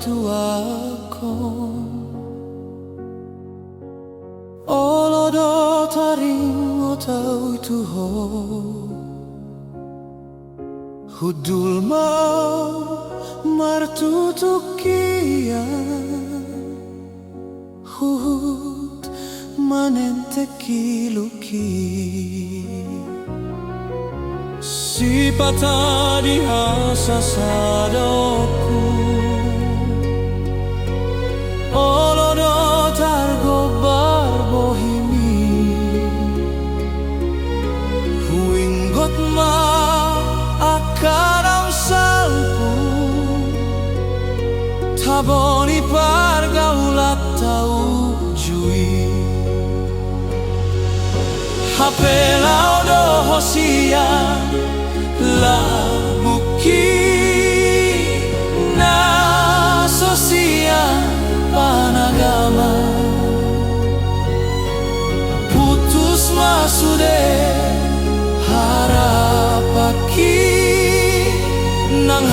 tuako olodo taring otau tuho hudul mau martutukian hut manentekiluki si patadi hasa sadoku olodo targo barbohimi huinggot ma akarang salpu taboni pargaulat tau jui hapelao do hosia la muki na sosia panagama putus masude harapaki nang